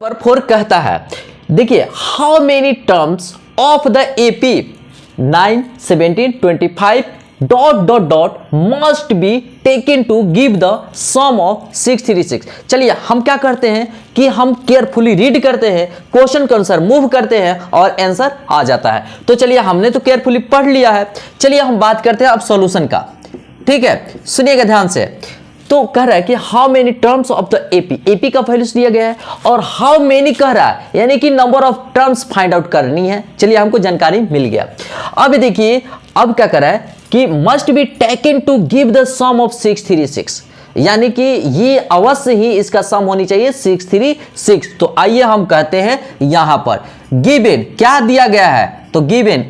Number 4 कहता है, देखिए how many terms of the AP 9, 17, 25 dot dot dot must be taken to give the sum of 636। चलिए हम क्या करते हैं कि हम केयरफुली रीड करते हैं, क्वेश्चन के अनुसार मूव करते हैं और आंसर आ जाता है। तो चलिए हमने तो केयरफुली पढ़ लिया है, चलिए हम बात करते हैं अब सॉल्यूशन का। ठीक है, सुनिएगा ध्यान से। तो कह रहा है कि how many terms of the AP का वैल्यूज दिया गया है और हाउ मेनी कह रहा है, यानी कि number of terms find out करनी है। चलिए हमको जानकारी मिल गया। अब देखिए अब क्या कर रहा है कि must be taken to give the sum of 636, यानी कि ये अवश्य ही इसका सम होनी चाहिए 636। तो आइए हम कहते हैं यहां पर गिवन क्या दिया गया है, तो गिवन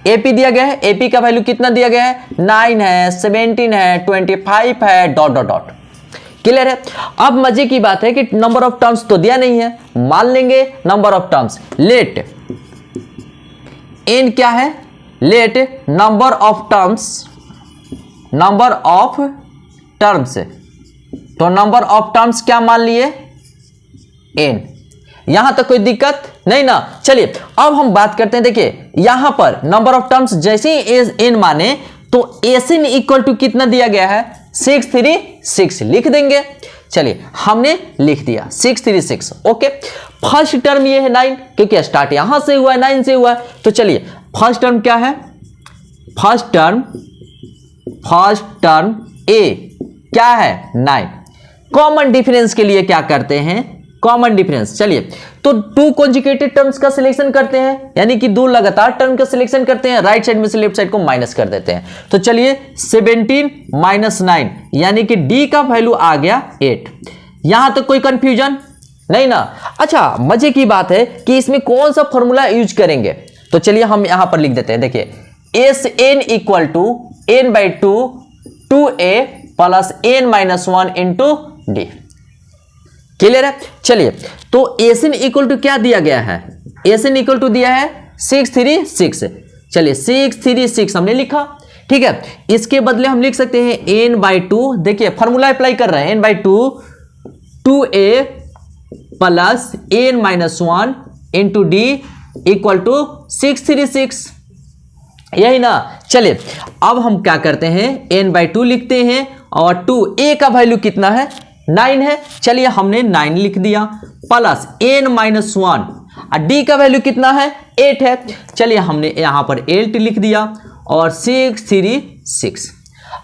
एपी दिया गया है। एपी का वैल्यू कितना दिया गया है, 9 है, 17 है, 25 है, डॉट डॉट डॉट। क्लियर है। अब मजे की बात है कि नंबर ऑफ टर्म्स तो दिया नहीं है, मान लेंगे number of terms. Let n क्या है, लेट नंबर ऑफ टर्म्स, तो नंबर ऑफ टर्म्स क्या मान लिए, एन। यहां तक कोई दिक्कत नहीं ना। चलिए अब हम बात करते हैं। देखिए यहां पर नंबर ऑफ टर्म्स जैसे ही एन माने तो एन इक्वल टू कितना दिया गया है, 636 लिख देंगे। चलिए हमने लिख दिया 636। ओके, फर्स्ट टर्म ये है 9, क्योंकि स्टार्ट यहां से हुआ है, 9 से हुआ है। तो चलिए फर्स्ट टर्म क्या है, फर्स्ट टर्म ए क्या है, 9। कॉमन डिफरेंस के लिए क्या करते हैं, कॉमन डिफरेंस। चलिए तो 2 कॉन्जुगेटेड टर्म्स का सिलेक्शन करते हैं, यानी कि 2 लगातार टर्म का सिलेक्शन करते हैं, राइट साइड में से लेफ्ट साइड को माइनस कर देते हैं। तो चलिए 17 माइनस 9, यानी कि डी का वैल्यू आ गया 8। यहां तक कोई कंफ्यूजन नहीं ना। अच्छा मजे की बात है कि इसमें कौन सा फॉर्मूला यूज करेंगे, तो चलिए हम यहां पर लिख देते हैं। देखिए S n equal to n by 2a plus n minus 1 into d. Clear है। चलिए तो एन इक्वल टू क्या दिया गया है, एन इक्वल टू दिया है 636। चलिए 636 हमने लिखा। ठीक है, इसके बदले हम लिख सकते हैं एन बाई 2। देखिए फॉर्मूला अप्लाई कर रहे हैं, n by 2a plus n minus 1 into d equal to 636, यही ना। चलिए अब हम क्या करते हैं, n बाई 2 लिखते हैं और 2a का वैल्यू कितना है, 9 है। चलिए हमने 9 लिख दिया प्लस n माइनस 1 और d का वैल्यू कितना है, 8 है। चलिए हमने यहां पर 8 लिख दिया और 636।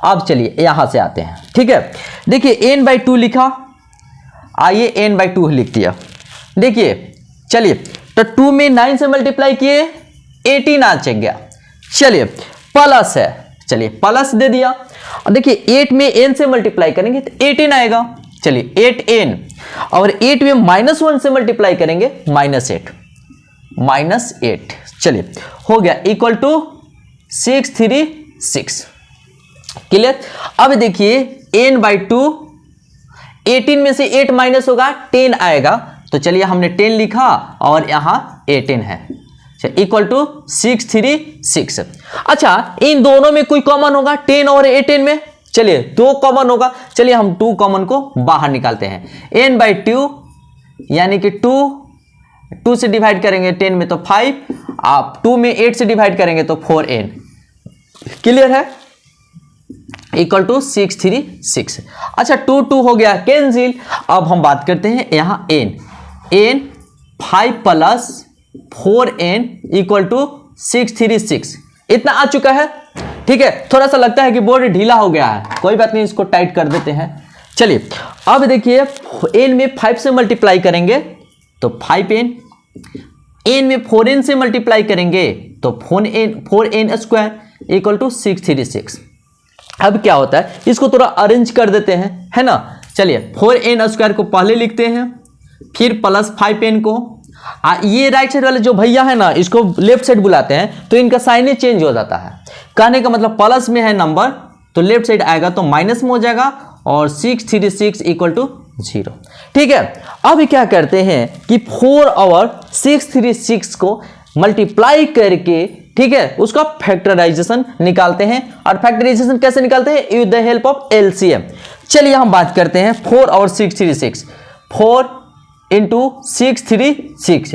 अब चलिए यहां से आते हैं। ठीक है, देखिए n बाई 2 लिखा, आइए n बाई 2 लिख दिया। देखिए चलिए तो 2 में 9 से मल्टीप्लाई किए 18 आ गया। चलिए प्लस है, चलिए प्लस दे दिया। और देखिए 8 में n से मल्टीप्लाई करेंगे तो 18 आएगा। चलिए 8n और 8 में माइनस 1 से मल्टीप्लाई करेंगे -8। चलिए हो गया इक्वल टू 636। क्लियर। अब देखिए n बाई 2, 18 में से 8 माइनस होगा 10 आएगा। तो चलिए हमने 10 लिखा और यहां 18 है, इक्वल टू 636। अच्छा इन दोनों में कोई कॉमन होगा, 10 और 18 में, चलिए 2 कॉमन होगा। चलिए हम 2 कॉमन को बाहर निकालते हैं। n बाई 2 यानी कि 2 से डिवाइड करेंगे 10 में तो 5, आप 2 में 8 से डिवाइड करेंगे तो 4n। क्लियर है, इक्वल टू 636। अच्छा 2 हो गया कैंसिल। अब हम बात करते हैं यहां n 5 plus 4n equal to 636, इतना आ चुका है। ठीक है, थोड़ा सा लगता है कि बोर्ड ढीला हो गया है, कोई बात नहीं, इसको टाइट कर देते हैं। चलिए अब देखिए n में 5 से मल्टीप्लाई करेंगे तो 5n, n में 4n से मल्टीप्लाई करेंगे तो 4n स्क्वायर इक्वल टू 636। अब क्या होता है, इसको थोड़ा अरेंज कर देते हैं, है ना। चलिए 4n स्क्वायर को पहले लिखते हैं, फिर प्लस 5n को, ये राइट साइड वाले जो भैया है ना इसको लेफ्ट साइड बुलाते हैं, तो इनका साइन ही चेंज हो जाता है। कहने का मतलब प्लस में है नंबर तो लेफ्ट साइड आएगा तो माइनस में हो जाएगा और 636 इक्वल टू 0। ठीक है, अब क्या करते हैं कि 4 और 636 को मल्टीप्लाई करके, ठीक है, उसका फैक्टराइजेशन निकालते हैं। और फैक्टराइजेशन कैसे निकालते हैं, with the help of LCM. चलिए हम बात करते हैं 4 और 636। 4 इंटू 636।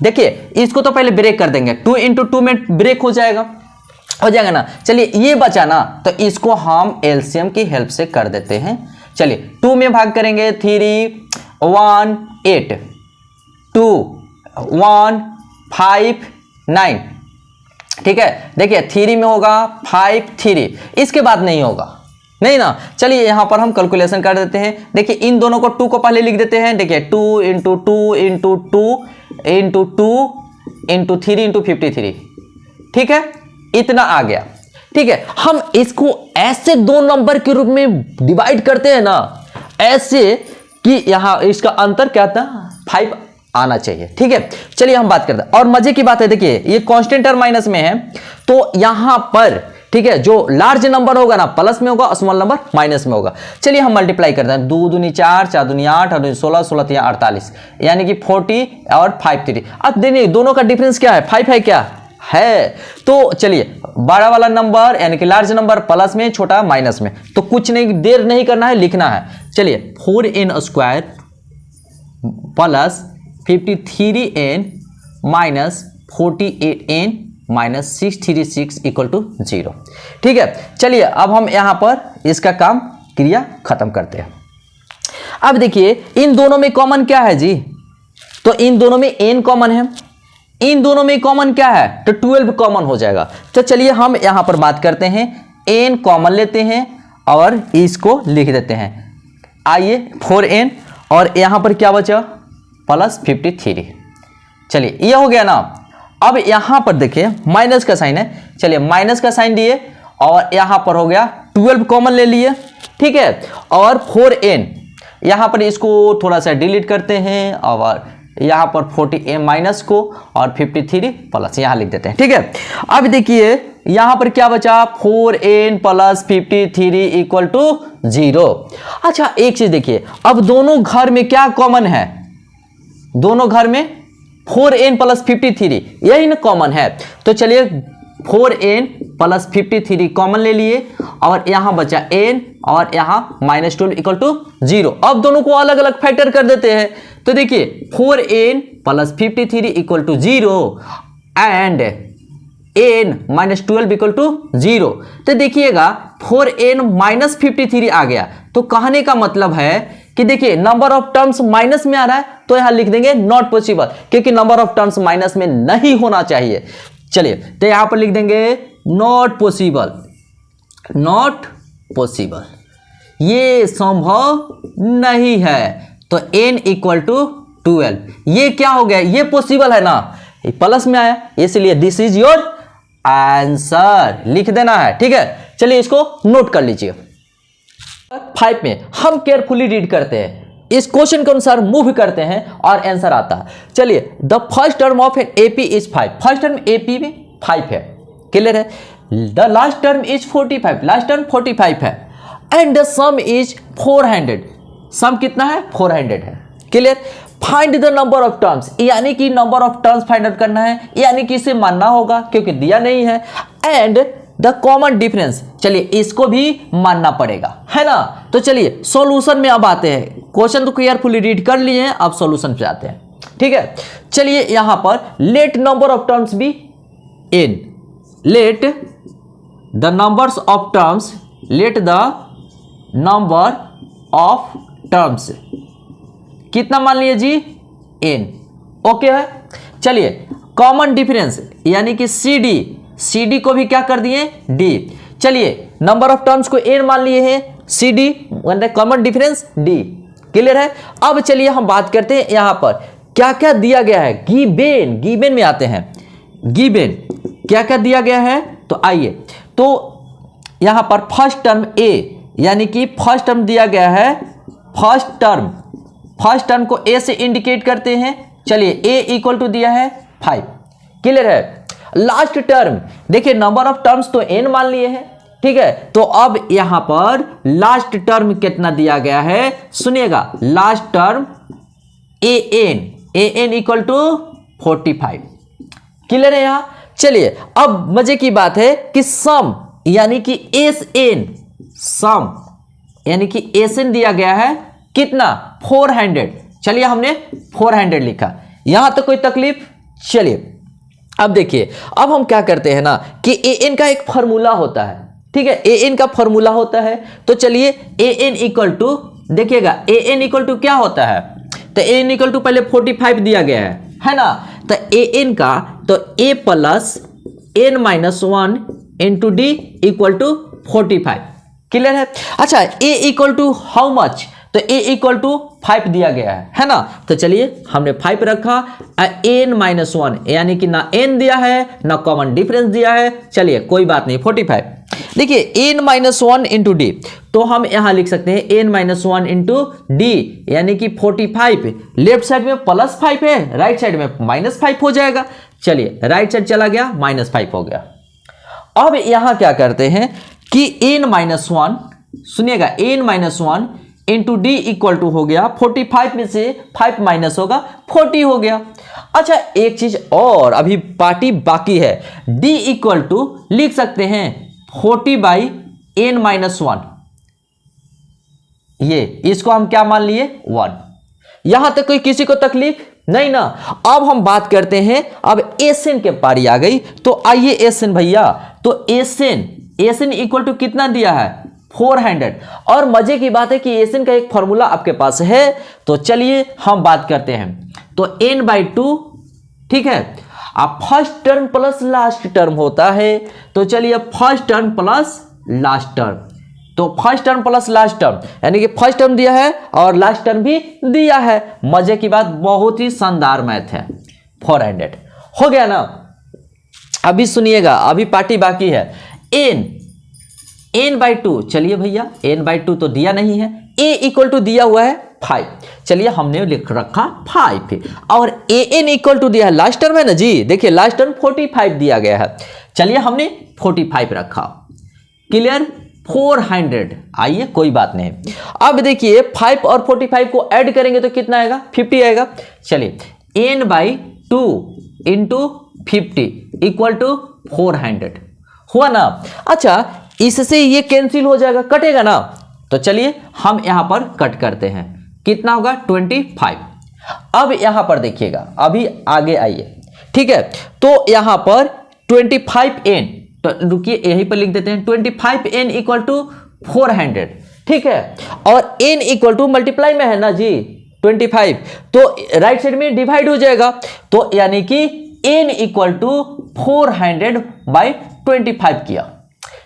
देखिए इसको तो पहले ब्रेक कर देंगे, 2 इंटू 2 में ब्रेक हो जाएगा ना। चलिए ये बचा ना, तो इसको हम एलसीएम की हेल्प से कर देते हैं। चलिए 2 में भाग करेंगे, 3 1 8 2 1 5 9, ठीक है। देखिए 3 में होगा 5 3, इसके बाद नहीं होगा, नहीं ना। चलिए यहां पर हम कैलकुलेशन कर देते हैं। देखिए इन दोनों को 2 को पहले लिख देते हैं। देखिए 2 into 2 into 2 into 2 into 3 into 53, ठीक है, इतना आ गया, ठीक है। हम इसको ऐसे 2 नंबर के रूप में डिवाइड करते हैं ना, ऐसे कि यहां इसका अंतर क्या था, 5 आना चाहिए, ठीक है। चलिए हम बात करते हैं। और मजे की बात है, देखिए ये कांस्टेंट टर्म माइनस में है, तो यहां पर ठीक है जो लार्ज नंबर होगा ना प्लस में होगा, स्मॉल नंबर माइनस में होगा। चलिए हम मल्टीप्लाई करते हैं, 2 दूनी 4, 4 दूनी 8, 8 दूनी 16, 16 3 48, यानी कि 40 और 5 3। अब देखिए दोनों का डिफरेंस क्या है, 5 है क्या है। तो चलिए बड़ा वाला नंबर यानी कि लार्ज नंबर प्लस में, छोटा माइनस में, तो कुछ नहीं, देर नहीं करना है, लिखना है। चलिए 4n square plus 53n minus 48n minus 636 equal to 0, ठीक है। चलिए अब हम यहां पर इसका काम क्रिया खत्म करते हैं। अब देखिए इन दोनों में कॉमन क्या है जी, तो इन दोनों में n कॉमन है, इन दोनों में कॉमन क्या है, तो 12 कॉमन हो जाएगा। तो चलिए हम यहां पर बात करते हैं, n कॉमन लेते हैं और इसको लिख देते हैं। आइए 4n और यहां पर क्या बचा, प्लस 53। चलिए ये हो गया ना। अब यहां पर देखिए माइनस का साइन है, चलिए माइनस का साइन दिए और यहां पर हो गया 12 कॉमन ले लिए, ठीक है। और 4n यहां पर इसको थोड़ा सा डिलीट करते हैं और यहां पर 40 माइनस को और 53 प्लस यहां लिख देते हैं, ठीक है। अब देखिए यहां पर क्या बचा, 4n प्लस 53 इक्वल टू 0। अच्छा एक चीज देखिए, अब दोनों घर में क्या कॉमन है, दोनों घर में 4n प्लस 53 यही ना कॉमन है। तो चलिए 4n प्लस 53 कॉमन ले लिए और यहां बचा n और यहां -12 इक्वल टू 0। अब दोनों को अलग अलग फैक्टर कर देते हैं। तो देखिए 4n plus 53 equal to 0 and n -12 equal to 0। तो देखिएगा 4n माइनस 53 आ गया, तो कहने का मतलब है कि देखिए नंबर ऑफ टर्म्स माइनस में आ रहा है, तो यहां लिख देंगे नॉट पॉसिबल, क्योंकि नंबर ऑफ टर्म्स माइनस में नहीं होना चाहिए। चलिए तो यहां पर लिख देंगे नॉट पॉसिबल, नॉट पॉसिबल, ये संभव नहीं है। तो n इक्वल टू 12, ये क्या हो गया, ये पॉसिबल है ना, ये प्लस में आया, इसलिए दिस इज योर आंसर, लिख देना है, ठीक है। चलिए इसको नोट कर लीजिए। 5 में हम केयरफुली रीड करते हैं, इस क्वेश्चन के अनुसार मूव करते हैं और आंसर आता है। चलिए the first term of an AP is 5, first term AP में 5 है, क्लियर है। The last term is 45, last term 45 है एंड द सम इज 400, सम कितना है 400 है, clear. Find the number of terms, यानी कि number of terms find out करना है, यानी कि इसे मानना होगा क्योंकि दिया नहीं है। एंड द कॉमन डिफरेंस, चलिए इसको भी मानना पड़ेगा, है ना। तो चलिए सॉल्यूशन में अब आते हैं, क्वेश्चन तो केयरफुली रीड कर लिए हैं, अब सॉल्यूशन पे आते हैं, ठीक है। चलिए यहां पर let number of terms be n, let the numbers of terms, let the number of terms कितना मान लिए जी, n, ओके है। चलिए कॉमन डिफरेंस यानी कि CD को भी क्या कर दिए D। चलिए नंबर ऑफ टर्म्स को n मान लिए हैं, CD मतलब कॉमन डिफरेंस D, क्लियर है। अब चलिए हम बात करते हैं यहां पर क्या क्या दिया गया है, गिवन, गिवन में आते हैं, गिवन क्या क्या दिया गया है। तो आइए, तो यहां पर फर्स्ट टर्म A यानी कि फर्स्ट टर्म दिया गया है, फर्स्ट टर्म को A से इंडिकेट करते हैं। चलिए A इक्वल टू दिया है 5, क्लियर है। लास्ट टर्म देखिए नंबर ऑफ टर्म्स तो n मान लिए हैं, ठीक है। तो अब यहां पर लास्ट टर्म कितना दिया गया है, सुनिएगा, last term an equal to 45, clear है यहां। चलिए अब मजे की बात है कि सम यानी कि सम यानी कि SN दिया गया है कितना 400, चलिए हमने 400 लिखा, यहां तक कोई तकलीफ। चलिए अब देखिए, अब हम क्या करते हैं ना कि an का एक फॉर्मूला होता है, ठीक है, an का फॉर्मूला होता है। तो चलिए an इक्वल टू, देखिएगा an इक्वल टू क्या होता है, तो an इक्वल टू पहले 45 दिया गया है ना, तो an का तो a plus n minus 1 into d equal to 45, clear है। अच्छा a equal to how much, तो a इक्वल टू 5 दिया गया है ना, तो चलिए हमने 5 रखा, n माइनस 1 यानी कि ना n दिया है ना कॉमन डिफरेंस दिया है, चलिए कोई बात नहीं 45। देखिए n माइनस 1 इंटू डी, तो हम यहां लिख सकते हैं n माइनस 1 इंटू डी यानी कि 45, लेफ्ट साइड में प्लस 5 है, राइट साइड में माइनस 5 हो जाएगा। चलिए राइट साइड चला गया, माइनस 5 हो गया। अब यहां क्या करते हैं कि n माइनस 1, सुनिएगा n minus 1 into d equal to हो गया 45 में से 5 माइनस होगा 40 हो गया। अच्छा एक चीज और अभी पार्टी बाकी है, d इक्वल टू लिख सकते हैं 40 बाई n माइनस 1, ये इसको हम क्या मान लिए 1। यहां तक कोई किसी को तकलीफ नहीं ना। अब हम बात करते हैं, अब एसएन के पारी आ गई, तो आइए एसएन भैया, तो एसएन इक्वल टू कितना दिया है 400। और मजे की बात है कि एसएन का एक फॉर्मूला आपके पास है, तो चलिए हम बात करते हैं। तो n/2, ठीक है, अब first term plus last term होता है, तो चलिए first term plus last term, तो first term plus last term यानी कि फर्स्ट टर्म दिया है और लास्ट टर्म भी दिया है। मजे की बात, बहुत ही शानदार मैथ है। 400 हो गया ना। अभी सुनिएगा, अभी पार्टी बाकी है। n/2, चलिए भैया n/2 तो दिया नहीं है, a इक्वल टू दिया हुआ है 5, चलिए हमने लिख रखा 5, और an इक्वल टू दिया है, लास्ट टर्म है ना जी, देखिए लास्ट टर्म 45 दिया गया है, चलिए हमने 45 रखा, क्लियर। 400, आइए कोई बात नहीं। अब देखिए 5 और 45 को ऐड करेंगे तो कितना आएगा 50 आएगा। चलिए n/2 इंटू 50 इक्वल टू 400 हुआ ना। अच्छा इससे ये कैंसिल हो जाएगा, कटेगा ना, तो चलिए हम यहां पर कट करते हैं, कितना होगा 25। अब यहां पर देखिएगा, अभी आगे आइए, ठीक है, तो यहां पर 25n, तो रुकिए यहीं पर लिख देते हैं 25n इक्वल टू 400, ठीक है, और n इक्वल टू मल्टीप्लाई में है ना जी 25, तो राइट साइड में डिवाइड हो जाएगा, तो यानी कि n इक्वल टू 400 बाई 25 किया,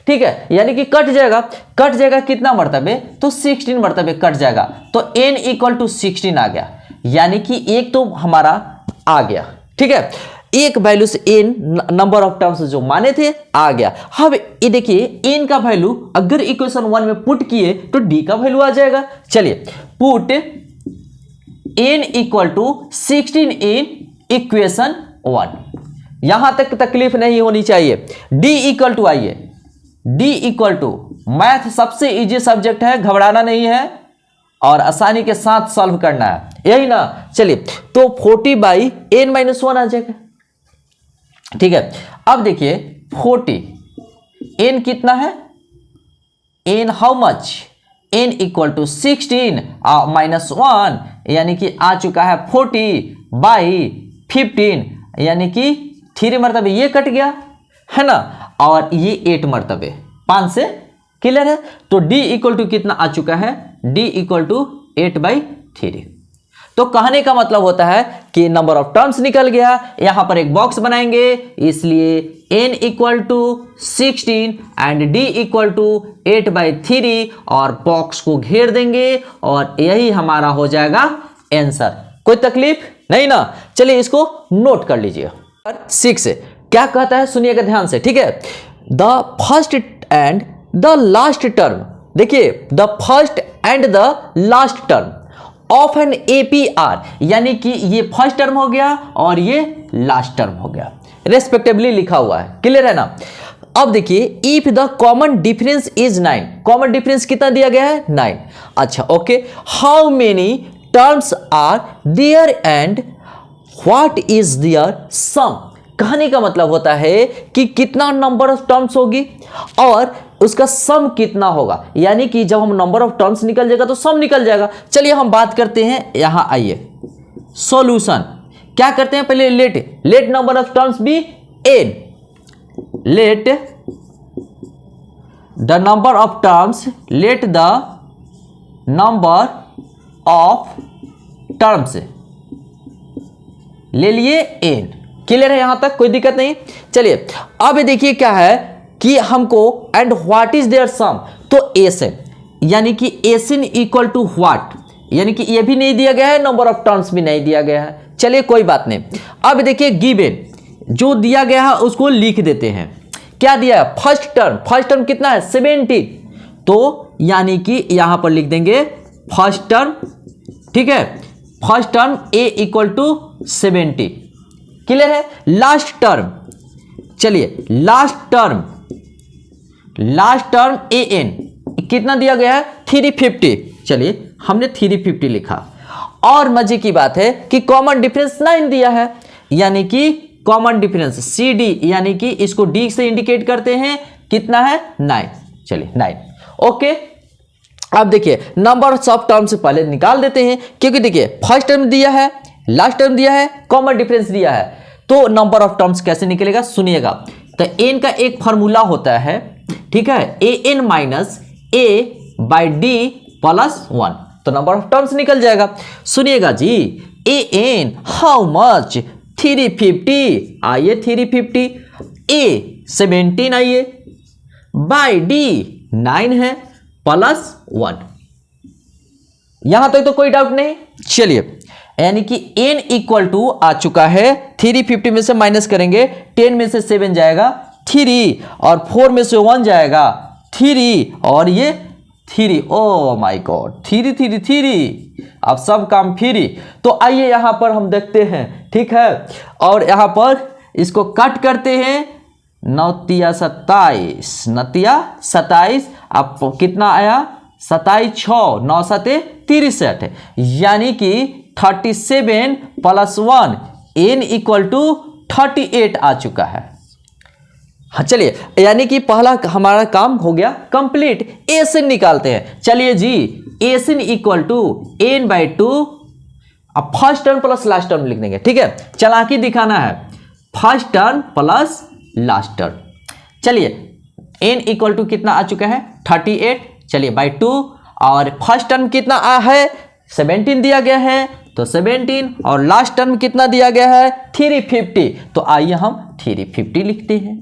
ठीक है, यानी कि कट जाएगा कितना मर्तबे, तो 16 मर्तबे कट जाएगा, तो n इक्वल टू 16 आ गया, यानी कि एक तो हमारा आ गया, ठीक है, एक वैल्यू से n नंबर ऑफ टर्म्स जो माने थे आ गया। अब ये देखिए n का वैल्यू अगर इक्वेशन 1 में पुट किए तो d का वैल्यू आ जाएगा। चलिए put n equal to 16 in equation 1, यहां तक तकलीफ नहीं होनी चाहिए। d इक्वल टू, आइए d इक्वल टू, मैथ सबसे इजी सब्जेक्ट है, घबराना नहीं है और आसानी के साथ सॉल्व करना है, यही ना। चलिए तो 40 बाई n-1 आ जाएगा, ठीक है। अब देखिए 40, n कितना है, n how much, n equal to 16 minus 1 यानी कि आ चुका है 40 बाई 15 यानी कि 3 मरतबे ये कट गया है ना, और ये 8 मरतबे 5 से, क्लियर है। तो d इक्वल टू कितना आ चुका है, d इक्वल टू 8/3। तो कहने का मतलब होता है कि नंबर ऑफ टर्म्स निकल गया, यहां पर एक बॉक्स बनाएंगे, इसलिए n equal to 16 and d equal to 8/3 और बॉक्स को घेर देंगे और यही हमारा हो जाएगा आंसर। कोई तकलीफ नहीं ना। चलिए इसको नोट कर लीजिए। 6 क्या कहता है सुनिएगा ध्यान से, ठीक है। The first and the last term, देखिए the first and the last term of an APR, यानी कि ये फर्स्ट टर्म हो गया और ये लास्ट टर्म हो गया, रेस्पेक्टिवली लिखा हुआ है, क्लियर है ना। अब देखिए if the common difference is 9, common difference कितना दिया गया है 9। अच्छा okay, how many terms are there and what is their sum, कहने का मतलब होता है कि कितना नंबर ऑफ टर्म्स होगी और उसका सम कितना होगा, यानी कि जब हम नंबर ऑफ टर्म्स निकल जाएगा तो सम निकल जाएगा। चलिए हम बात करते हैं, यहां आइए सॉल्यूशन क्या करते हैं, पहले let number of terms be n, let the number of terms, let the number of terms ले लिए n। क्लियर है, यहां तक कोई दिक्कत नहीं। चलिए अब देखिए क्या है कि हमको एंड व्हाट इज देयर सम, तो एसन, यानी कि एसन इक्वल टू व्हाट, यानी कि ये भी नहीं दिया गया है, नंबर ऑफ टर्म्स भी नहीं दिया गया है। चलिए कोई बात नहीं। अब देखिए गिवन, जो दिया गया है उसको लिख देते हैं। क्या दिया है, फर्स्ट टर्म कितना है 70, तो यानी कि यहां पर लिख देंगे फर्स्ट टर्म, ठीक है, first term a equal to 70। Clear है। लास्ट टर्म, चलिए लास्ट टर्म an कितना दिया गया है 350, चलिए हमने 350 लिखा। और मजे की बात है कि कॉमन डिफरेंस 9 दिया है, यानी कि कॉमन डिफरेंस CD, यानी कि इसको D से इंडिकेट करते हैं, कितना है 9। चलिए 9, ओके। अब देखिए नंबर ऑफ टर्म से पहले निकाल देते हैं, क्योंकि देखिए फर्स्ट टर्म दिया है, लास्ट टर्म दिया है, कॉमन डिफरेंस दिया है, तो नंबर ऑफ टर्म्स कैसे निकलेगा सुनिएगा। तो n का एक फॉर्मूला होता है, ठीक है, an minus a by D plus 1, तो नंबर ऑफ टर्म्स निकल जाएगा। सुनिएगा जी, an हाउ मच 350, आइए 350, a 17 आइए, बाई डी 9 है, प्लस 1। यहां तक तो कोई डाउट नहीं। चलिए यानी कि n इक्वल टू आ चुका है, 350 में से माइनस करेंगे, 10 में से 7 जाएगा 3, और 4 में से 1 जाएगा 3, और ये 3, ओ माय गॉड 3, अब सब काम फ्री। तो आइए यहां पर हम देखते हैं, ठीक है, और यहां पर इसको कट करते हैं, 9 तिया 27, अब कितना आया 27 6 9 7 63, यानी कि 37 प्लस 1 n इक्वल टू 38 आ चुका है। हाँ चलिए, यानी कि पहला हमारा काम हो गया कंप्लीट। एसन निकालते हैं। चलिए जी, एसन इक्वल टू n बाई 2, अब first term plus last term लिख देंगे, ठीक है, चालाकी दिखाना है, first term plus last term. चलिए n इक्वल टू कितना आ चुका है 38, चलिए बाई 2, और फर्स्ट टर्म कितना आ है 17 दिया गया है, तो 17, और लास्ट टर्म कितना दिया गया है 350, तो आइए हम 350 लिखते हैं,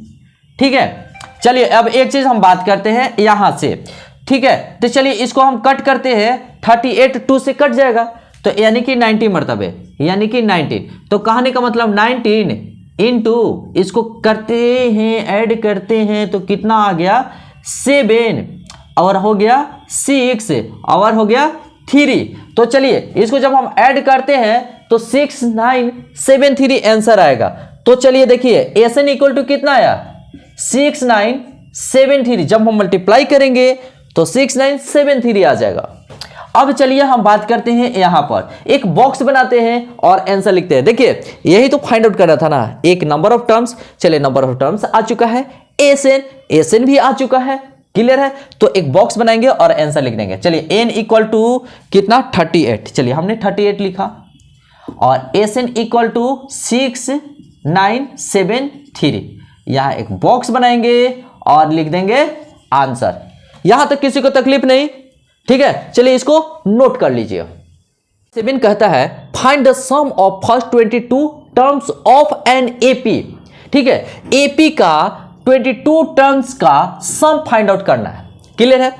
ठीक है। चलिए अब एक चीज हम बात करते हैं यहां से, ठीक है, तो चलिए इसको हम कट करते हैं, 38 2 से कट जाएगा, तो यानी कि 90 मरतबे, यानी कि 19, तो कहने का मतलब 19 इंटू इसको करते हैं, ऐड करते हैं, तो कितना आ गया 7, और हो गया 6, और हो गया 3। तो चलिए इसको जब हम ऐड करते हैं तो 6973 आंसर आएगा। तो चलिए देखिए एसन इक्वल टू कितना आया 6973, जब हम मल्टीप्लाई करेंगे तो 6973 आ जाएगा। अब चलिए हम बात करते हैं, यहां पर एक बॉक्स बनाते हैं और आंसर लिखते हैं। देखिए यही तो फाइंड आउट करना था ना, एक नंबर ऑफ टर्म्स। चलिए नंबर ऑफ टर्म्स आ चुका है, एसन भी आ चुका है, क्लियर है। तो एक बॉक्स बनाएंगे और आंसर लिख देंगे। चलिए n इक्वल टू कितना 38, चलिए हमने 38 लिखा, और एसन इक्वल टू 6973, यहां एक बॉक्स बनाएंगे और लिख देंगे आंसर। यहां तक किसी को तकलीफ नहीं, ठीक है। चलिए इसको नोट कर लीजिए। 7 कहता है find the sum of first 22 terms of an AP, ठीक है, एपी का 22 टर्म्स का सम फाइंड आउट करना है, क्लियर है।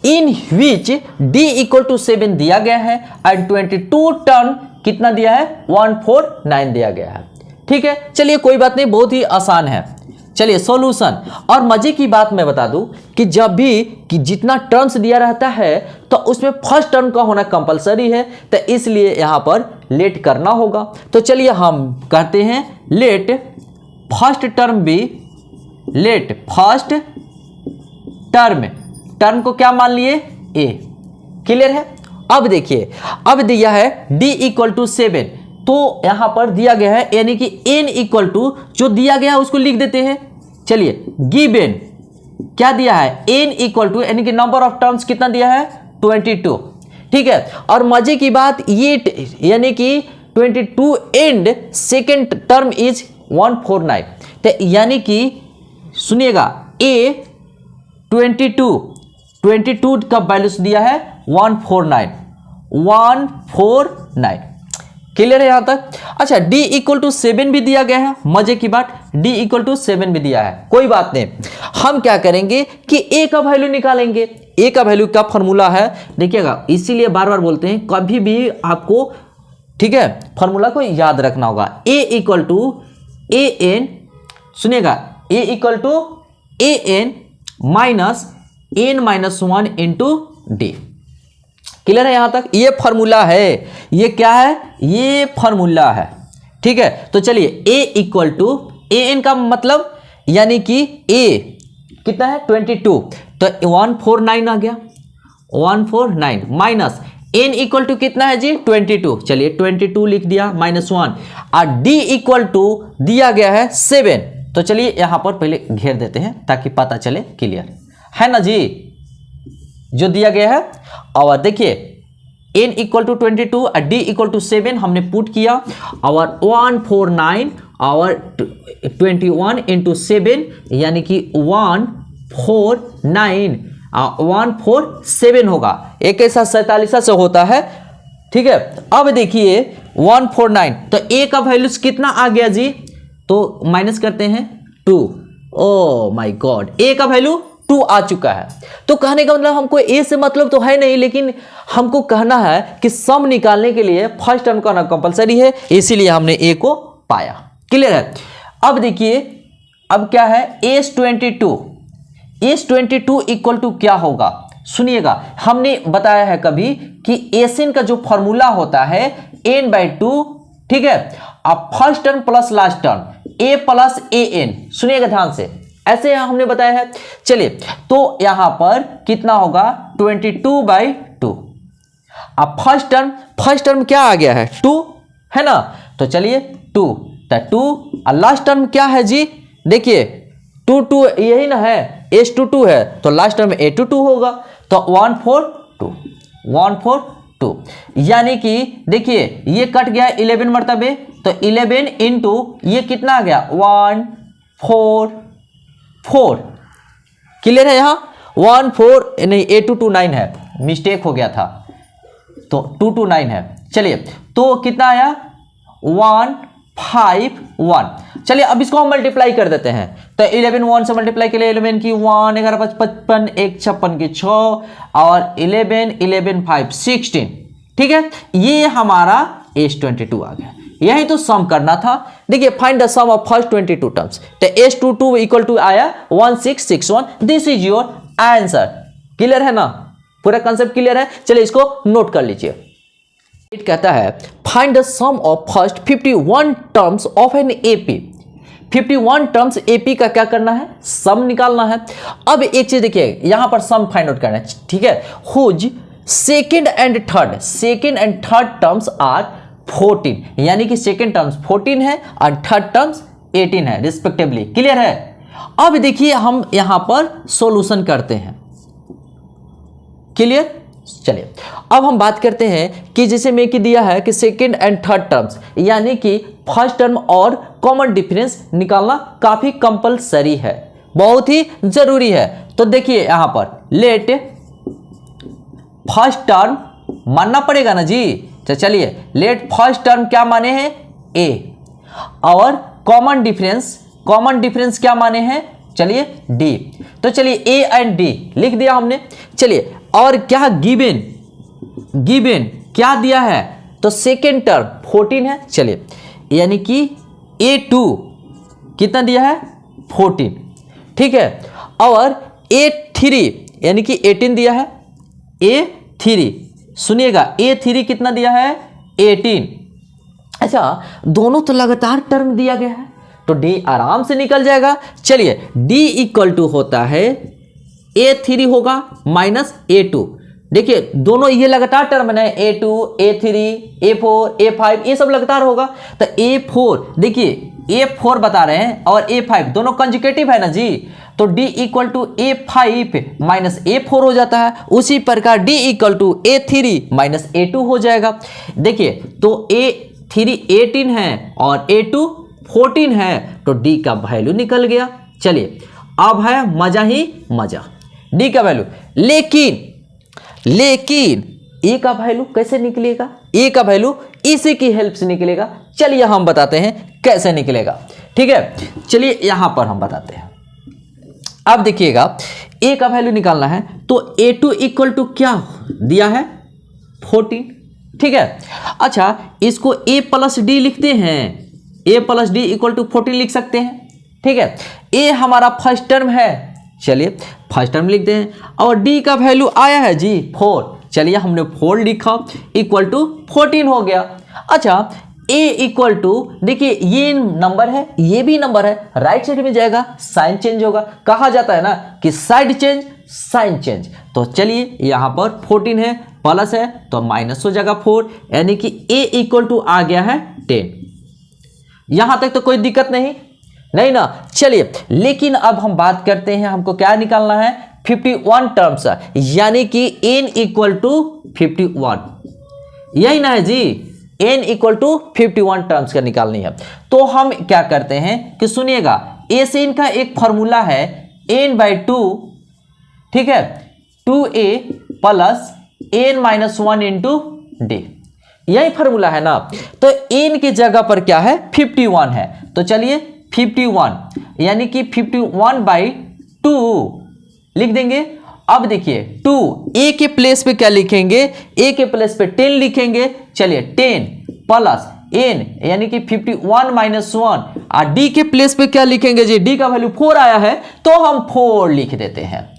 इन विच डी इक्वल टू 7 दिया गया है एंड 22 टर्म कितना दिया है 149 दिया गया है, ठीक है। चलिए कोई बात नहीं, बहुत ही आसान है। चलिए सॉल्यूशन। और मजे की बात मैं बता दूं कि जब भी कि जितना टर्म्स दिया रहता है तो उसमें फर्स्ट टर्म का होना कंपलसरी है, तो इसलिए यहां पर लेट करना होगा। तो चलिए हम कहते हैं let first term be, let first term को क्या मान लिए ए, क्लियर है। अब देखिए अब दिया है d इक्वल टू 7, तो यहां पर दिया गया है यानी कि n इक्वल टू जो दिया गया है उसको लिख देते हैं। चलिए गिवन क्या दिया है, n इक्वल टू यानी कि नंबर ऑफ टर्म्स कितना दिया है 22, ठीक है। और मजे की बात ये यानी कि 22 एंड सेकेंड टर्म इज 149, तो यानी कि सुनिएगा a 22 का वैल्यूज दिया है 149, क्लियर है यहां तक। अच्छा d इक्वल टू 7 भी दिया गया है, मजे की बात d इक्वल टू 7 भी दिया है, कोई बात नहीं। हम क्या करेंगे कि a का वैल्यू निकालेंगे। a का वैल्यू का फॉर्मूला है, देखिएगा इसीलिए बार बार बोलते हैं कभी भी आपको, ठीक है, फॉर्मूला को याद रखना होगा। a equal to a n, सुनिएगा a equal to a n minus n minus 1 into d, clear है यहां तक। ये फॉर्मूला है, ये क्या है, ये फॉर्मूला है, ठीक है। तो चलिए a equal to a n का मतलब यानी कि a कितना है 22, तो 149 आ गया, 149 माइनस n इक्वल टू कितना है जी 22, चलिए 22 लिख दिया माइनस 1, और d इक्वल टू दिया गया है 7, तो चलिए यहां पर पहले घेर देते हैं ताकि पता चले, क्लियर है ना जी जो दिया गया है। और देखिए n इक्वल टू 22 और d इक्वल टू 7 हमने पुट किया, और 149 और 21 इंटू 7 यानी कि 147 होगा, एक ऐसा 47 से होता है, ठीक है। अब देखिए 149, तो a का वैल्यूज कितना आ गया जी, तो माइनस करते हैं 2, ओ माय गॉड a का वैल्यू 2 आ चुका है। तो कहने का मतलब हमको a से मतलब तो है नहीं, लेकिन हमको कहना है कि सम निकालने के लिए फर्स्ट टर्म का ना कंपलसरी है, इसीलिए हमने a को पाया, क्लियर है। अब देखिए अब क्या है S22 इक्वल टू क्या होगा, सुनिएगा हमने बताया है कभी कि एसएन का जो फॉर्मूला होता है n/2, ठीक है। अब first term plus last term a plus a n, सुनिएगा ध्यान से, ऐसे हमने बताया है। चलिए तो यहां पर कितना होगा 22/2, अब फर्स्ट टर्म क्या आ गया है 2 है ना, तो चलिए 2 और लास्ट टर्म क्या है जी, देखिए 2 यही ना है, S22 है तो लास्ट टर्म A22 होगा, तो 142, यानी कि देखिए ये कट गया 11 मरतबे, तो 11 इंटू ये कितना आ गया 144, क्लियर है। यहाँ 14 नहीं A229 है, मिस्टेक हो गया था, तो 229 है। चलिए तो कितना आया 151, चलिए अब इसको हम मल्टीप्लाई कर देते हैं, तो 11 1 से मल्टीप्लाई के लिए 11 की 1 11 5 55 1 56 की 6 और 11 5 16, ठीक है। ये हमारा S22 आ गया, यही तो सम करना था। देखिए find the sum of first 22 terms, तो S22 इक्वल टू आया 1661, this is your answer, clear है ना, पूरा कंसेप्ट क्लियर है। चलिए इसको नोट कर लीजिए। कहता है find the sum of first 51 terms of an AP, 51 terms AP का क्या करना है, सम निकालना है। अब एक चीज देखिए यहां पर सम फाइंड आउट करना है, ठीक है। Whose second and third terms are 14, यानी कि सेकेंड टर्म्स 14 है और थर्ड टर्म्स 18 है रिस्पेक्टिवली, क्लियर है। अब देखिए हम यहां पर सॉल्यूशन करते हैं, क्लियर। चलिए अब हम बात करते हैं कि जैसे मैं कि दिया है कि सेकेंड एंड थर्ड टर्म्स, यानी कि फर्स्ट टर्म और कॉमन डिफरेंस निकालना काफी कंपलसरी है, बहुत ही जरूरी है। तो देखिए यहां पर लेट फर्स्ट टर्म मानना पड़ेगा ना जी, तो चलिए लेट फर्स्ट टर्म क्या माने हैं a, और कॉमन डिफरेंस क्या माने हैं, चलिए d, तो चलिए a एंड d लिख दिया हमने। चलिए और क्या गिवन क्या दिया है, तो सेकेंड टर्म 14 है, चलिए यानी कि a2 कितना दिया है 14, ठीक है। और a3 यानी कि 18 दिया है, a3 सुनिएगा a3 कितना दिया है 18। अच्छा दोनों तो लगातार टर्म दिया गया है, तो d आराम से निकल जाएगा। चलिए d इक्वल टू होता है a3 होगा माइनस a2, देखिए दोनों ये लगातार टर्म है, a2 a3 a4 a5 ये सब लगातार होगा, तो a4 देखिए A4 बता रहे हैं और A5 दोनों कंजुगेटिव है ना जी, तो D equal to A5 minus A4 हो जाता है। उसी प्रकार D equal to A3 minus A2 हो जाएगा। देखिए तो A3 18 है और A2 14 है, तो D का वैल्यू निकल गया। चलिए अब है मजा ही मजा, D का वैल्यू। लेकिन A का वैल्यू कैसे निकलेगा? A का वैल्यू इसी की हेल्प से निकलेगा। चलिए हम बताते हैं कैसे निकलेगा, ठीक है। चलिए यहां पर हम बताते हैं। अब देखिएगा A का वैल्यू निकालना है, तो A2 इक्वल टू क्या दिया है 14, ठीक है। अच्छा इसको A प्लस डी लिखते हैं, A plus d equal to 14 लिख सकते हैं, ठीक है। A हमारा फर्स्ट टर्म है, चलिए फर्स्ट टर्म लिखते हैं, और D का वैल्यू आया है जी 4, चलिए हमने 4 लिखा इक्वल टू 14 हो गया। अच्छा A इक्वल टू, देखिए ये नंबर है ये भी नंबर है, राइट साइड में जाएगा साइन चेंज होगा, कहा जाता है ना कि साइड चेंज साइन चेंज। तो चलिए यहाँ पर 14 है प्लस है तो माइनस हो जाएगा 4, यानी कि A इक्वल टू आ गया है 10। यहां तक तो कोई दिक्कत नहीं ना। चलिए लेकिन अब हम बात करते हैं, हमको क्या निकालना है 51 टर्म्स, यानी कि n इक्वल टू 51, यही ना है जी, n इक्वल टू 51 टर्म्स का निकालनी है। तो हम क्या करते हैं कि सुनिएगा, a से n का एक फॉर्मूला है n/2, ठीक है, 2a plus n minus 1 into d, यही फॉर्मूला है ना। तो n की जगह पर क्या है 51 है, तो चलिए 51 यानी कि 51/2 लिख देंगे। अब देखिए 2 a के प्लेस पे क्या लिखेंगे, a के प्लेस पे 10 लिखेंगे। चलिए 10 प्लस n यानी कि 51 माइनस 1, और d के प्लेस पे क्या लिखेंगे जी, d का वैल्यू 4 आया है तो हम 4 लिख देते हैं,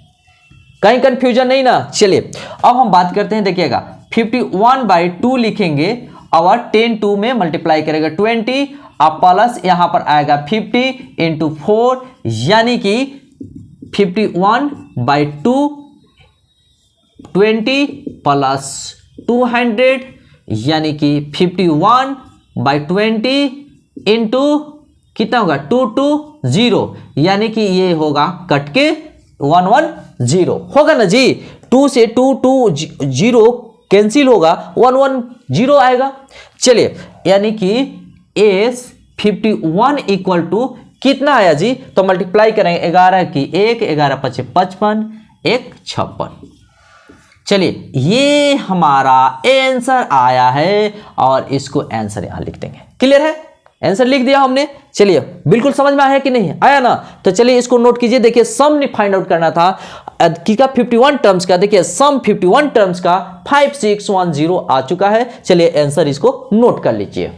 कहीं कंफ्यूजन नहीं ना। चलिए अब हम बात करते हैं, देखिएगा 51/2 लिखेंगे और 10 2 में मल्टीप्लाई करेगा 20, अब प्लस यहां पर आएगा 50 इंटू 4, यानी कि 51/2 20 प्लस 200, यानी कि 51/20 इंटू कितना होगा 220, यानी कि ये होगा कट के 110 होगा ना जी। 2 से 220 कैंसिल होगा, 110 आएगा। चलिए यानी कि एस 51 इक्वल टू कितना आया जी, तो मल्टीप्लाई करेंगे 11 की 1, 11 × 5 = 55, 1 56। चलिए ये हमारा आंसर आया है और इसको आंसर यहां लिख देंगे। क्लियर है, आंसर लिख दिया हमने। चलिए बिल्कुल समझ में आया कि नहीं आया ना, तो चलिए इसको नोट कीजिए। देखिए सम ने फाइंड आउट करना था किसका 51 टर्म्स का, देखिए सम 51 टर्म्स का 5610 आ चुका है। चलिए आंसर इसको नोट कर लीजिए।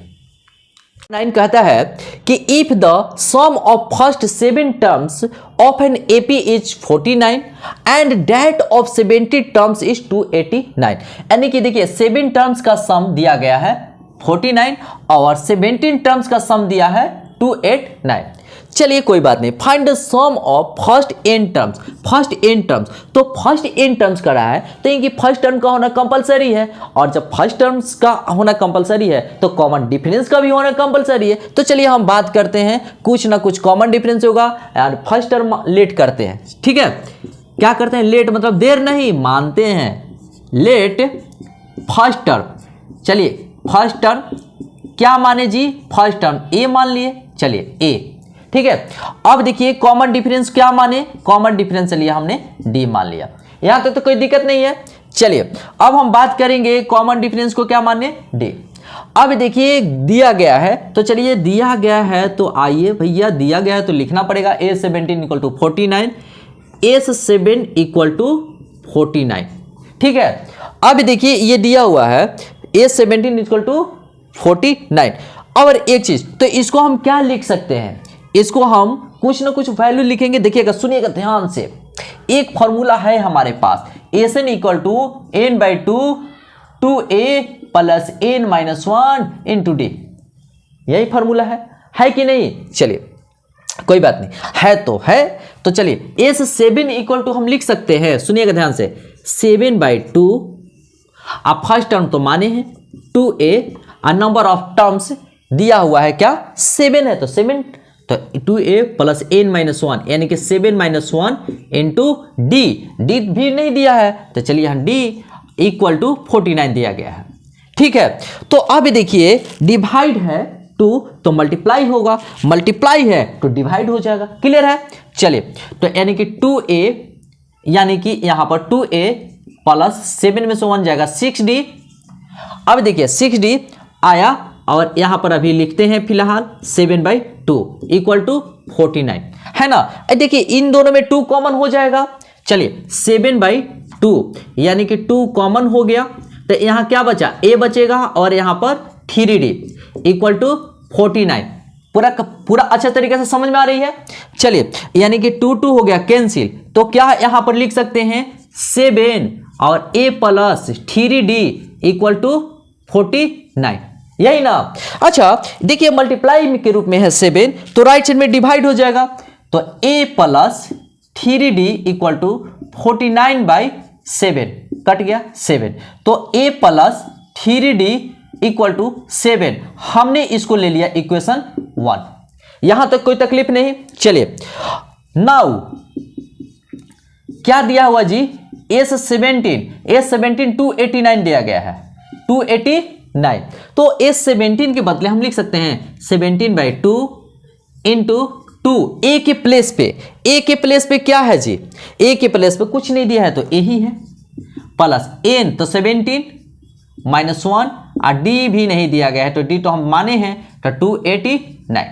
9 कहता है कि if the sum of first 7 terms of an AP is 49 and that of 70 terms is 289, यानी कि देखिए 7 टर्म्स का सम दिया गया है 49 और 17 टर्म्स का सम दिया है 289। चलिए कोई बात नहीं, find the sum of first n terms. First n terms, तो फर्स्ट n टर्म्स का रहा है तो इनकी फर्स्ट टर्म का होना कंपलसरी है, और जब फर्स्ट टर्म्स का होना कंपलसरी है तो कॉमन डिफरेंस का भी होना कंपलसरी है। तो चलिए हम बात करते हैं, कुछ ना कुछ कॉमन डिफरेंस होगा और फर्स्ट टर्म लेट करते हैं, ठीक है। क्या करते हैं, लेट मतलब देर नहीं, मानते हैं लेट फर्स्ट टर्म। चलिए फर्स्ट टर्म क्या माने जी, फर्स्ट टर्म a मान लिए, चलिए a, ठीक है। अब देखिए कॉमन डिफरेंस क्या माने, कॉमन डिफरेंस लिया हमने d मान लिया, यहां तक तो कोई दिक्कत नहीं है। चलिए अब हम बात करेंगे कॉमन डिफरेंस को क्या माने d। अब देखिए दिया गया है, तो चलिए दिया गया है तो आइए भैया दिया गया है तो लिखना पड़ेगा a17 = 49, a7 = 49, ठीक है। अब देखिए ये दिया हुआ है a17 = 49। और एक चीज, तो इसको हम क्या लिख सकते हैं, इसको हम कुछ ना कुछ वैल्यू लिखेंगे। देखिएगा सुनिएगा ध्यान से, एक फॉर्मूला है हमारे पास Asn = n/2 2a plus n minus 1 into d, यही फॉर्मूला है कि नहीं। चलिए कोई बात नहीं, है तो चलिए S7 = हम लिख सकते हैं, सुनिएगा ध्यान से 7/2, आप फर्स्ट टर्म तो माने हैं 2a और नंबर ऑफ टर्म्स दिया हुआ है क्या 7 है, तो 7 तो 2a प्लस n माइनस 1 यानी कि 7 माइनस 1 इंटू डी भी नहीं दिया है, तो चलिए यहाँ d इक्वल टू 49 दिया गया है। ठीक है, तो अब देखिए डिवाइड है 2 तो मल्टीप्लाई होगा, मल्टीप्लाई है तो डिवाइड हो जाएगा। क्लियर है, चलिए तो यानी कि 2a यानी कि यहाँ पर 2a प्लस 7 में से 1 जाएगा 6d। अब देखिए 6d आया और यहाँ पर अभी लिखते हैं फिलहाल 7/2 इक्वल टू 49 है ना। देखिए इन दोनों में 2 कॉमन हो जाएगा, चलिए 7/2 यानी कि 2 कॉमन हो गया, तो यहाँ क्या बचा a बचेगा और यहाँ पर 3d इक्वल टू 49। पूरा अच्छा तरीके से समझ में आ रही है। चलिए यानी कि 2 2 हो गया कैंसिल, तो क्या यहाँ पर लिख सकते हैं 7 और a plus 3d equal to 49, यही ना। अच्छा देखिए मल्टीप्लाई के रूप में है 7 तो राइट साइड में डिवाइड हो जाएगा, तो a plus 3d equal to 49/7 cut गया 7, तो a plus 3d equal to 7 हमने इसको ले लिया इक्वेशन 1। यहां तक कोई तकलीफ नहीं। चलिए नाउ क्या दिया हुआ जी S17 289 दिया गया है 289, तो S17 के बदले हम लिख सकते हैं 17/2 इंटू 2 a के प्लेस पे क्या है जी, a के प्लेस पे कुछ नहीं दिया है तो a ही है, प्लस n तो 17 माइनस 1 और d भी नहीं दिया गया है तो d तो हम माने हैं तो 289।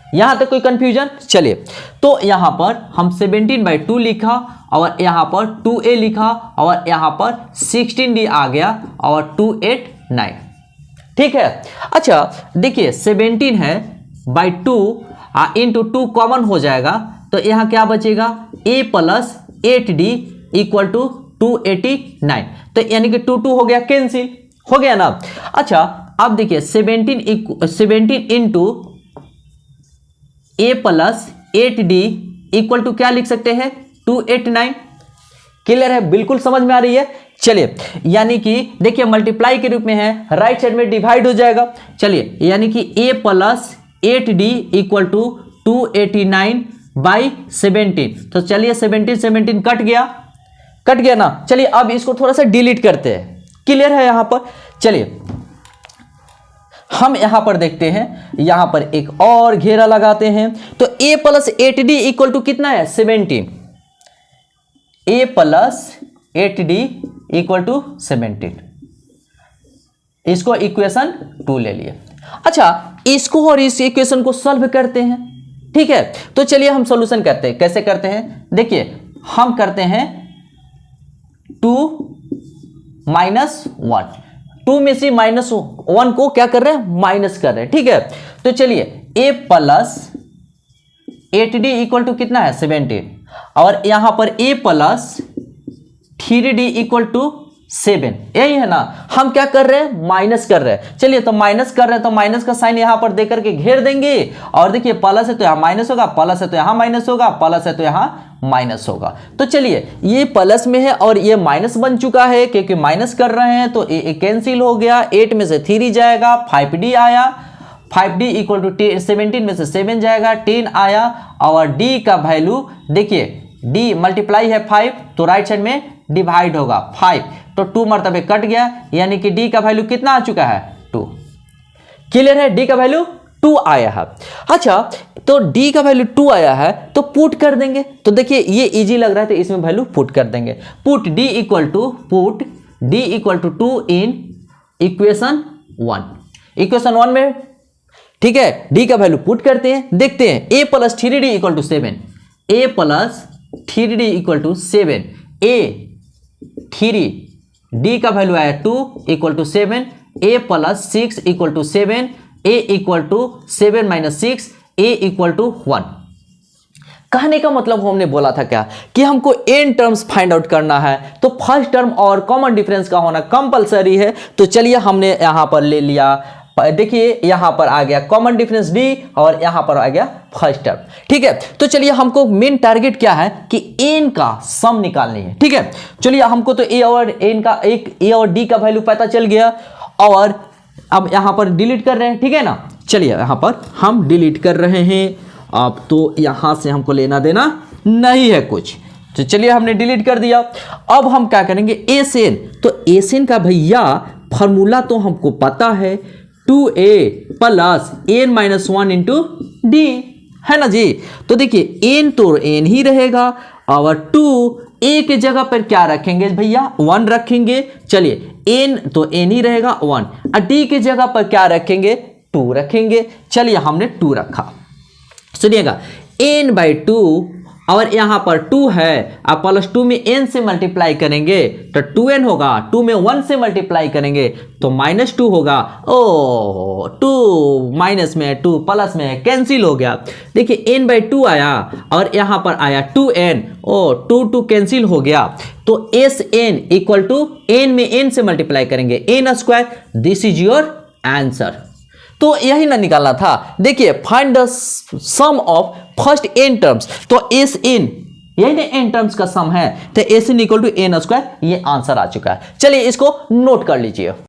यहां तक कोई कंफ्यूजन। चलिए तो यहां पर हम 17/2 लिखा और यहां पर 2a लिखा और यहां पर 16d आ गया और 289। ठीक है, अच्छा देखिए 17 है बाई 2 इंटू 2 कॉमन हो जाएगा, तो यहाँ क्या बचेगा a plus 8d equal to 289, तो यानी कि 2 2 हो गया कैंसिल, हो गया ना। अच्छा अब देखिए 17 into a plus 8d equal to क्या लिख सकते हैं 289। क्लियर है, बिल्कुल समझ में आ रही है। चलिए यानी कि देखिए मल्टीप्लाई के रूप में है, राइट साइड में डिवाइड हो जाएगा। चलिए यानी कि a plus 8d equal to 289/17, तो चलिए 17 कट गया ना। चलिए अब इसको थोड़ा सा डिलीट करते हैं। क्लियर है यहां पर। चलिए हम यहां पर देखते हैं, यहां पर एक और घेरा लगाते हैं, तो a plus 8d equal to कितना है 17, a plus 8d equal to 17, इसको इक्वेशन 2 ले लिए। अच्छा इसको और इस इक्वेशन को सॉल्व करते हैं। ठीक है, तो चलिए हम सॉल्यूशन करते हैं। कैसे करते हैं देखिए, हम करते हैं 2 माइनस 1, 2 में से -1 को क्या कर रहे हैं माइनस कर रहे हैं। ठीक है, तो चलिए a plus 8d equal to कितना है 17 और यहां पर a plus 3d equal to 7, यही है ना। हम क्या कर रहे हैं माइनस कर रहे हैं। चलिए तो माइनस कर रहे हैं तो माइनस का साइन यहां पर देकर के घेर देंगे, और देखिए प्लस है तो यहां माइनस होगा, प्लस है तो यहां माइनस होगा, प्लस है तो यहां माइनस होगा। तो चलिए ये प्लस में है और ये माइनस बन चुका है, क्योंकि माइनस कर रहे हैं तो ए कैंसिल हो गया, 8 में से 3 जाएगा, 5d आया, 5d इक्वल टू 17 में से 7 जाएगा, 10 आया, और d का वैल्यू देखिए d मल्टीप्लाई है 5 तो राइट साइड में डिवाइड होगा 5, तो 2 मरतबे कट गया, यानी कि d का वैल्यू कितना आ चुका है 2। क्लियर है, d का वैल्यू 2 आया है। अच्छा तो d का वैल्यू 2 आया है तो पुट कर देंगे, तो देखिए ये इजी लग रहा है तो इसमें वैल्यू पुट कर देंगे। Put d equal to 2 in equation 1 में। ठीक है, d का वैल्यू पुट करते हैं, देखते हैं a plus 3d equal to 7, a plus 3d equal to 7, a 3 d का वैल्यू आया 2 equal to 7, a plus 6 equal to 7, a equal to 7 minus 6, a equal to 1। कहने का मतलब हमने बोला था क्या कि हमको n टर्म्स फाइंड आउट करना है, तो फर्स्ट टर्म और कॉमन डिफरेंस का होना कंपलसरी है। तो चलिए हमने यहां पर ले लिया, देखिए यहां पर आ गया कॉमन डिफरेंस d और यहां पर आ गया फर्स्ट टर्म। ठीक है, तो चलिए हमको मेन टारगेट क्या है कि n का सम निकालनी है। ठीक है, चलिए हमको तो a और n का a और d का वैल्यू पता चल गया, और अब यहां पर डिलीट कर रहे हैं। ठीक है ना, चलिए यहां पर हम डिलीट कर रहे हैं। अब तो यहां से हमको लेना देना नहीं है कुछ, तो चलिए हमने डिलीट कर दिया। अब हम क्या करेंगे, एस एन, तो एस एन का भैया फॉर्मूला तो हमको पता है, 2a plus n minus 1 into D, है ना जी। तो देखिए n तो n ही रहेगा और 2a के जगह पर क्या रखेंगे भैया, 1 रखेंगे। चलिए n तो n ही रहेगा 1, और d के जगह पर क्या रखेंगे, 2 रखेंगे। चलिए हमने 2 रखा। सुनिएगा n बाई 2 और यहां पर 2 है, अब प्लस 2 में n से मल्टीप्लाई करेंगे तो 2n होगा, 2 में 1 से मल्टीप्लाई करेंगे तो -2 होगा। ओ 2 माइनस में 2 प्लस में कैंसिल हो गया। देखिए n बाई 2 आया और यहां पर आया 2n, ओ 2 कैंसिल हो गया। तो Sn इक्वल टू n में n से मल्टीप्लाई करेंगे n square, this is your answer. तो यही ना निकालना था। देखिए find the sum of first n terms, तो एस एन यही ना n टर्म्स का सम है, तो S n equal to n square, ये आंसर आ चुका है। चलिए इसको नोट कर लीजिए।